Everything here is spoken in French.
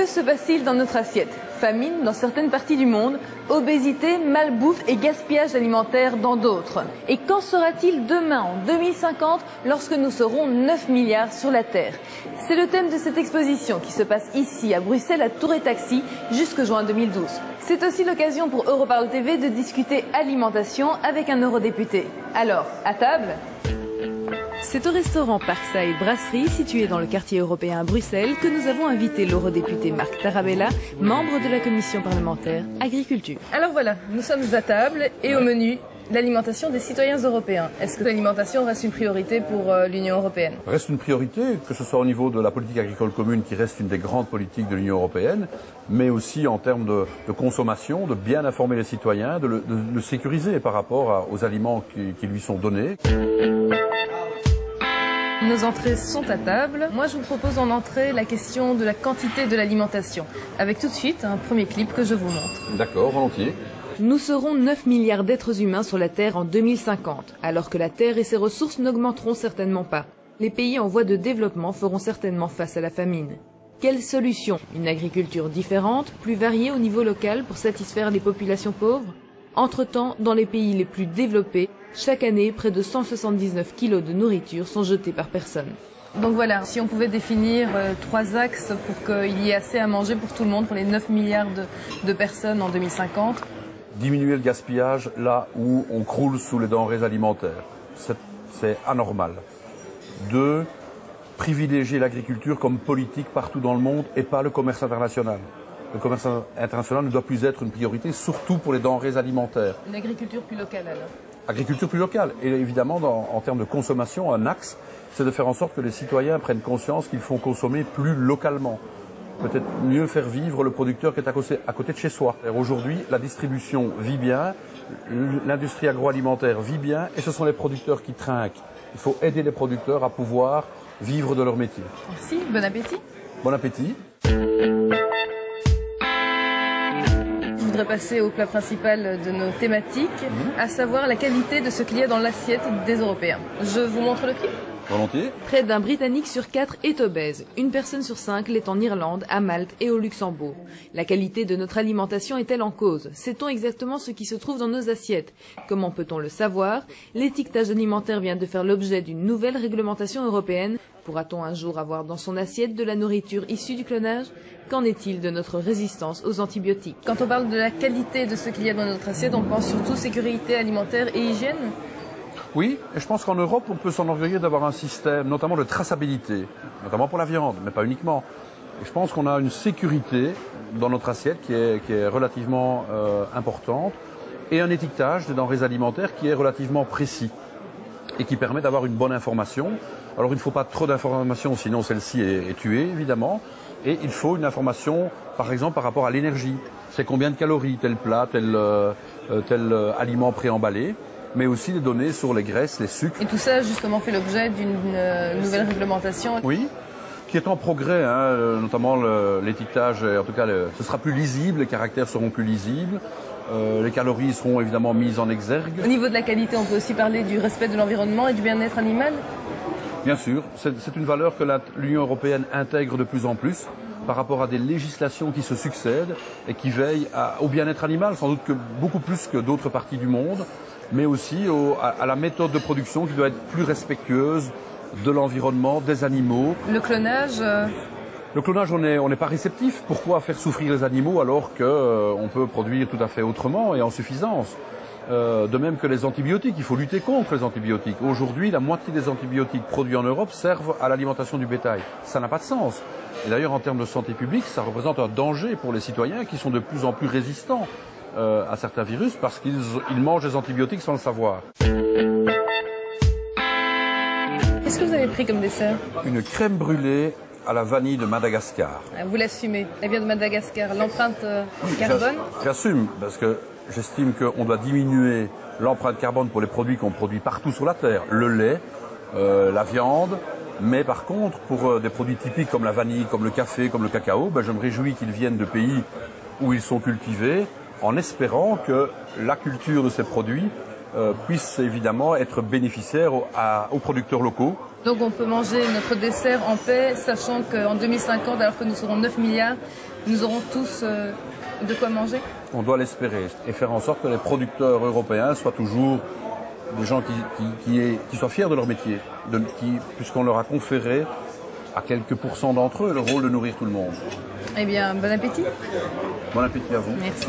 Que se passe-t-il dans notre assiette? Famine dans certaines parties du monde, obésité, malbouffe et gaspillage alimentaire dans d'autres. Et qu'en sera-t-il demain, en 2050, lorsque nous serons 9 milliards sur la Terre? C'est le thème de cette exposition qui se passe ici, à Bruxelles, à Tour et Taxi, jusque juin 2012. C'est aussi l'occasion pour Europarl TV de discuter alimentation avec un eurodéputé. Alors, à table? C'est au restaurant Parkside Brasserie, situé dans le quartier européen à Bruxelles, que nous avons invité l'eurodéputé Marc Tarabella, membre de la commission parlementaire Agriculture. Alors voilà, nous sommes à table et au menu, l'alimentation des citoyens européens. Est-ce que l'alimentation reste une priorité pour l'Union européenne? Reste une priorité, que ce soit au niveau de la politique agricole commune, qui reste une des grandes politiques de l'Union européenne, mais aussi en termes de consommation, de bien informer les citoyens, de le sécuriser par rapport aux aliments qui lui sont donnés. Nos entrées sont à table. Moi, je vous propose en entrée la question de la quantité de l'alimentation, avec tout de suite un premier clip que je vous montre. D'accord, volontiers. Nous serons 9 milliards d'êtres humains sur la Terre en 2050, alors que la Terre et ses ressources n'augmenteront certainement pas. Les pays en voie de développement feront certainement face à la famine. Quelle solution? Une agriculture différente, plus variée au niveau local pour satisfaire les populations pauvres? Entre-temps, dans les pays les plus développés, chaque année, près de 179 kilos de nourriture sont jetés par personne. Donc voilà, si on pouvait définir 3 axes pour qu'il y ait assez à manger pour tout le monde, pour les 9 milliards de personnes en 2050. Diminuer le gaspillage là où on croule sous les denrées alimentaires. C'est anormal. 2, privilégier l'agriculture comme politique partout dans le monde et pas le commerce international. Le commerce international ne doit plus être une priorité, surtout pour les denrées alimentaires. Une agriculture plus locale alors? Agriculture plus locale. Et évidemment, en termes de consommation, un axe, c'est de faire en sorte que les citoyens prennent conscience qu'ils font consommer plus localement. Peut-être mieux faire vivre le producteur qui est à côté de chez soi. Aujourd'hui, la distribution vit bien, l'industrie agroalimentaire vit bien, et ce sont les producteurs qui trinquent. Il faut aider les producteurs à pouvoir vivre de leur métier. Merci, bon appétit. Bon appétit. Je voudrais passer au plat principal de nos thématiques, à savoir la qualité de ce qu'il y a dans l'assiette des Européens. Je vous montre le clip. Volontiers. Près d'un Britannique sur 4 est obèse. Une personne sur 5 l'est en Irlande, à Malte et au Luxembourg. La qualité de notre alimentation est-elle en cause? Sait-on exactement ce qui se trouve dans nos assiettes? Comment peut-on le savoir? L'étiquetage alimentaire vient de faire l'objet d'une nouvelle réglementation européenne. Pourra-t-on un jour avoir dans son assiette de la nourriture issue du clonage? Qu'en est-il de notre résistance aux antibiotiques? Quand on parle de la qualité de ce qu'il y a dans notre assiette, on pense surtout sécurité alimentaire et hygiène? Oui, et je pense qu'en Europe, on peut s'enorgueillir d'avoir un système, notamment de traçabilité, notamment pour la viande, mais pas uniquement. Et je pense qu'on a une sécurité dans notre assiette qui est relativement importante, et un étiquetage des denrées alimentaires qui est relativement précis, et qui permet d'avoir une bonne information. Alors il ne faut pas trop d'informations, sinon celle-ci est tuée, évidemment. Et il faut une information, par exemple, par rapport à l'énergie. C'est combien de calories, tel plat, tel aliment préemballé, mais aussi des données sur les graisses, les sucres. Et tout ça, justement, fait l'objet d'une nouvelle réglementation. Oui, qui est en progrès, hein, notamment l'étiquetage, en tout cas, ce sera plus lisible, les caractères seront plus lisibles. Les calories seront évidemment mises en exergue. Au niveau de la qualité, on peut aussi parler du respect de l'environnement et du bien-être animal? Bien sûr, c'est une valeur que l'Union européenne intègre de plus en plus par rapport à des législations qui se succèdent et qui veillent au bien-être animal, sans doute que beaucoup plus que d'autres parties du monde, mais aussi à la méthode de production qui doit être plus respectueuse de l'environnement, des animaux. Le clonage Le clonage, on n'est pas réceptif. Pourquoi faire souffrir les animaux alors qu'on peut produire tout à fait autrement et en suffisance? De même que les antibiotiques, il faut lutter contre les antibiotiques. Aujourd'hui, la moitié des antibiotiques produits en Europe servent à l'alimentation du bétail. Ça n'a pas de sens. Et d'ailleurs, en termes de santé publique, ça représente un danger pour les citoyens qui sont de plus en plus résistants à certains virus parce qu'ils mangent des antibiotiques sans le savoir. Qu'est-ce que vous avez pris comme dessert? Une crème brûlée à la vanille de Madagascar. Vous l'assumez. Elle vient de Madagascar. L'empreinte carbone? J'assume, parce que j'estime qu'on doit diminuer l'empreinte carbone pour les produits qu'on produit partout sur la Terre. Le lait, la viande. Mais par contre, pour des produits typiques comme la vanille, comme le café, comme le cacao, je me réjouis qu'ils viennent de pays où ils sont cultivés, en espérant que la culture de ces produits puisse évidemment être bénéficiaire aux producteurs locaux. Donc on peut manger notre dessert en paix, sachant qu'en 2050, alors que nous serons 9 milliards, nous aurons tous de quoi manger? On doit l'espérer et faire en sorte que les producteurs européens soient toujours des gens qui soient fiers de leur métier, puisqu'on leur a conféré à quelques pourcents d'entre eux le rôle de nourrir tout le monde. Eh bien, bon appétit. Bon appétit à vous. Merci.